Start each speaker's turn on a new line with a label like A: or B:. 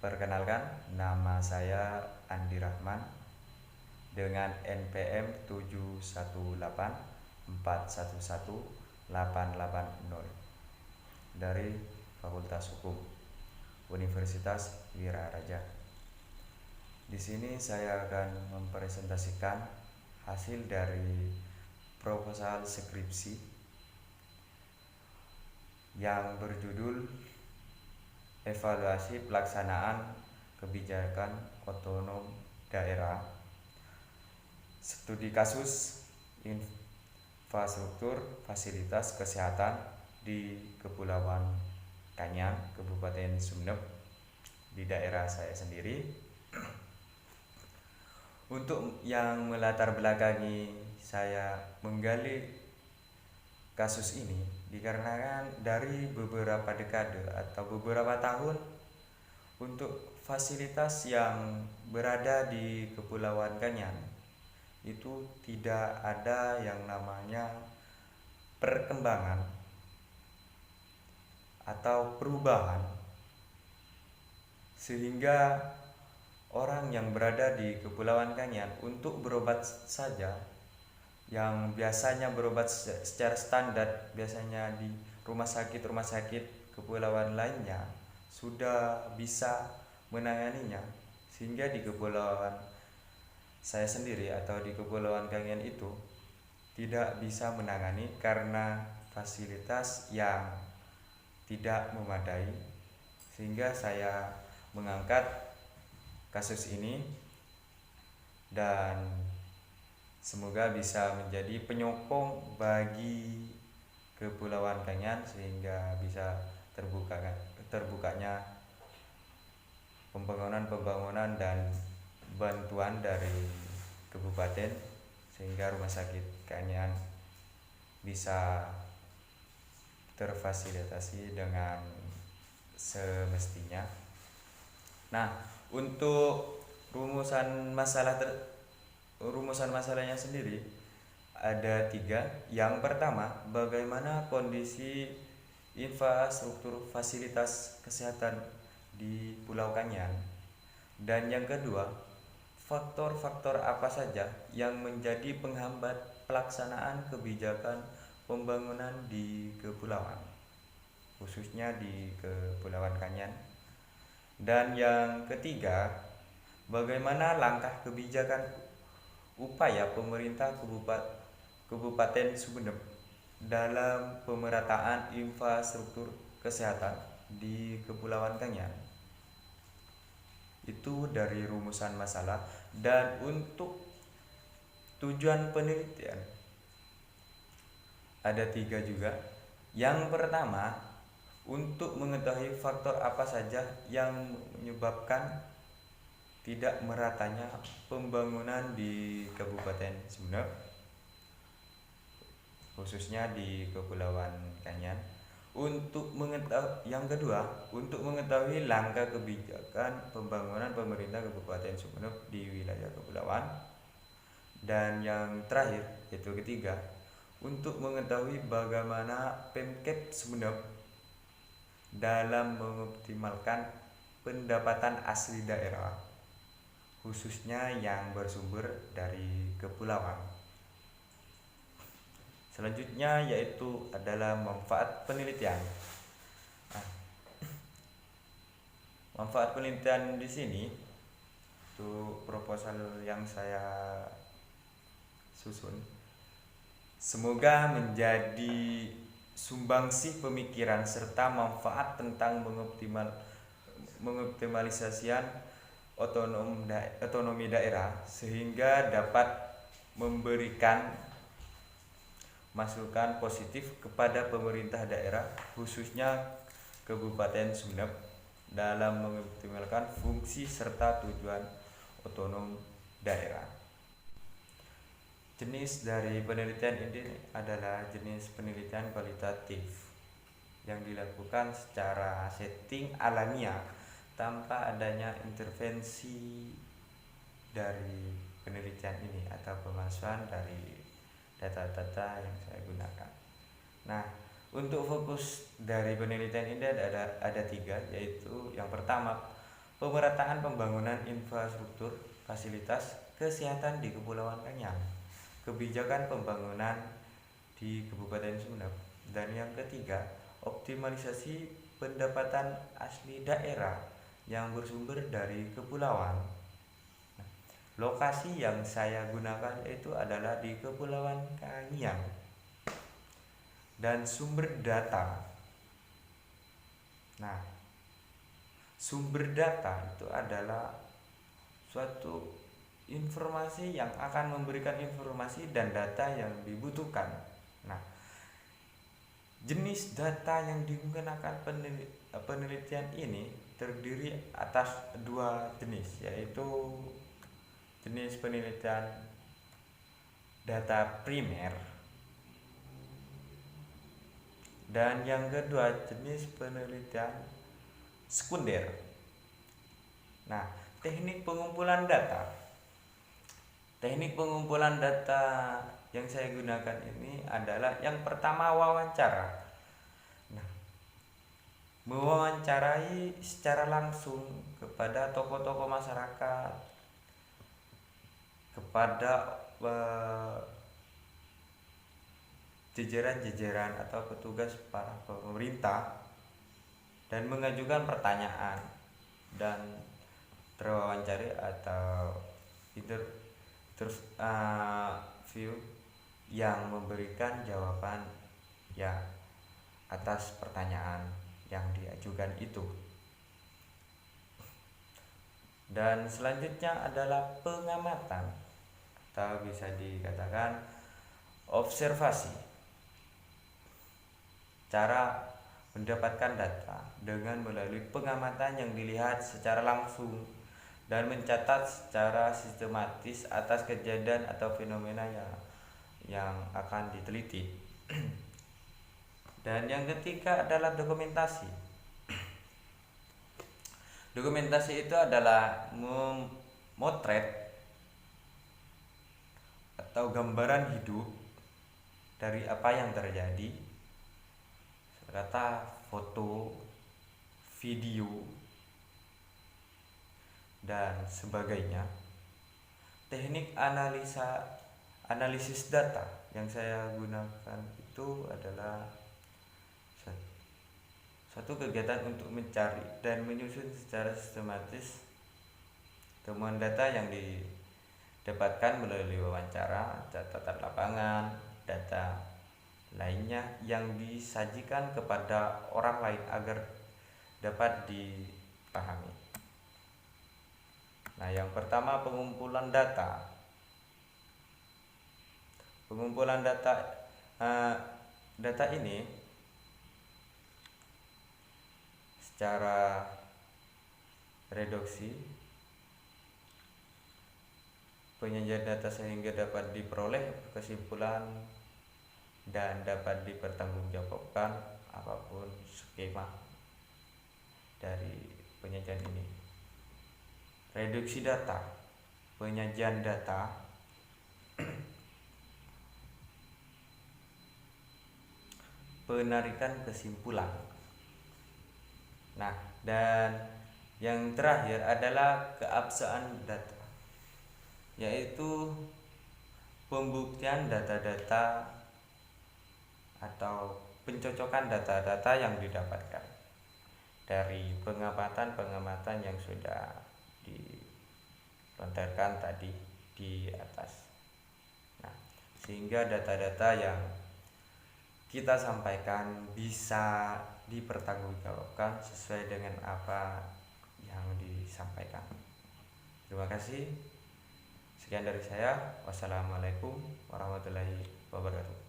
A: Perkenalkan, nama saya Andi Rahman dengan NPM 718411880 dari Fakultas Hukum Universitas Wiraraja. Di sini saya akan mempresentasikan hasil dari proposal skripsi yang berjudul Evaluasi Pelaksanaan Kebijakan Otonom Daerah, Studi Kasus Infrastruktur Fasilitas Kesehatan di Kepulauan Kanyang, Kabupaten Sumeneb, di daerah saya sendiri. Untuk yang melatar belakangi saya menggali kasus ini dikarenakan dari beberapa dekade atau beberapa tahun untuk fasilitas yang berada di Kepulauan Kanyang itu tidak ada yang namanya perkembangan atau perubahan, sehingga orang yang berada di Kepulauan Kanyang untuk berobat saja, yang biasanya berobat secara standar biasanya di rumah sakit kepulauan lainnya sudah bisa menanganinya, sehingga di kepulauan saya sendiri atau di Kepulauan Kanyang itu tidak bisa menangani karena fasilitas yang tidak memadai, sehingga saya mengangkat kasus ini dan semoga bisa menjadi penyokong bagi Kepulauan Kanyang sehingga bisa terbukanya pembangunan dan bantuan dari kabupaten, sehingga rumah sakit Kanyang bisa terfasilitasi dengan semestinya. Nah, untuk rumusan masalahnya sendiri ada 3. Yang pertama, bagaimana kondisi infrastruktur fasilitas kesehatan di Pulau Kanyang. Dan yang kedua, faktor-faktor apa saja yang menjadi penghambat pelaksanaan kebijakan pembangunan di kepulauan, khususnya di Kepulauan Kanyang. Dan yang ketiga, bagaimana langkah kebijakan upaya pemerintah Kabupaten Sumeneb dalam pemerataan infrastruktur kesehatan di Kepulauan Kanyang. Itu dari rumusan masalah. Dan untuk tujuan penelitian ada 3 juga. Yang pertama, untuk mengetahui faktor apa saja yang menyebabkan tidak meratanya pembangunan di Kabupaten Sumeneb, khususnya di Kepulauan Kanyang. Yang kedua, untuk mengetahui langkah kebijakan pembangunan pemerintah Kabupaten Sumeneb di wilayah kepulauan. Dan yang terakhir, yaitu ketiga, untuk mengetahui bagaimana Pemkab Sumeneb dalam mengoptimalkan pendapatan asli daerah, khususnya yang bersumber dari kepulauan. Selanjutnya yaitu adalah manfaat penelitian. Manfaat penelitian di sini itu proposal yang saya susun semoga menjadi sumbangsih pemikiran serta manfaat tentang mengoptimalisasian otonomi daerah, sehingga dapat memberikan masukan positif kepada pemerintah daerah, khususnya Kabupaten Sumeneb, dalam mengoptimalkan fungsi serta tujuan otonom daerah. Jenis dari penelitian ini adalah jenis penelitian kualitatif yang dilakukan secara setting alamiah tanpa adanya intervensi dari penelitian ini atau pemasukan dari data-data yang saya gunakan. Nah, untuk fokus dari penelitian ini ada 3, yaitu yang pertama, pemerataan pembangunan infrastruktur fasilitas kesehatan di Kepulauan Kanyang, kebijakan pembangunan di Kabupaten Sumeneb, dan yang ketiga, optimalisasi pendapatan asli daerah yang bersumber dari kepulauan. Lokasi yang saya gunakan itu adalah di Kepulauan Kanyang. Dan sumber data. Nah, sumber data itu adalah suatu informasi yang akan memberikan informasi dan data yang dibutuhkan. Nah, jenis data yang digunakan penelitian ini terdiri atas dua jenis, yaitu jenis penelitian data primer dan yang kedua jenis penelitian sekunder. Nah, teknik pengumpulan data. Teknik pengumpulan data yang saya gunakan ini adalah yang pertama wawancara. Nah, mewawancarai secara langsung kepada tokoh-tokoh masyarakat, kepada jajaran-jajaran atau petugas para pemerintah, dan mengajukan pertanyaan dan terwawancari atau interview yang memberikan jawaban ya atas pertanyaan yang diajukan itu. Dan selanjutnya adalah pengamatan atau bisa dikatakan observasi. Cara mendapatkan data dengan melalui pengamatan yang dilihat secara langsung dan mencatat secara sistematis atas kejadian atau fenomena yang akan diteliti. Dan yang ketiga adalah dokumentasi. Dokumentasi itu adalah memotret atau gambaran hidup dari apa yang terjadi, serta foto, video, dan sebagainya. Teknik analisis data yang saya gunakan itu adalah suatu kegiatan untuk mencari dan menyusun secara sistematis temuan data yang didapatkan melalui wawancara, catatan lapangan, data lainnya yang disajikan kepada orang lain agar dapat dipahami. Nah, yang pertama pengumpulan data. Pengumpulan data ini secara reduksi penyajian data sehingga dapat diperoleh kesimpulan dan dapat dipertanggungjawabkan apapun skema dari penyajian ini. Reduksi data, penyajian data, penarikan kesimpulan. Nah, dan yang terakhir adalah keabsahan data, yaitu pembuktian data-data atau pencocokan data-data yang didapatkan dari pengamatan yang sudah dilontarkan tadi di atas. Nah, sehingga data-data yang kita sampaikan bisa dipertanggungjawabkan sesuai dengan apa yang disampaikan. Terima kasih. Sekian dari saya. Wassalamualaikum warahmatullahi wabarakatuh.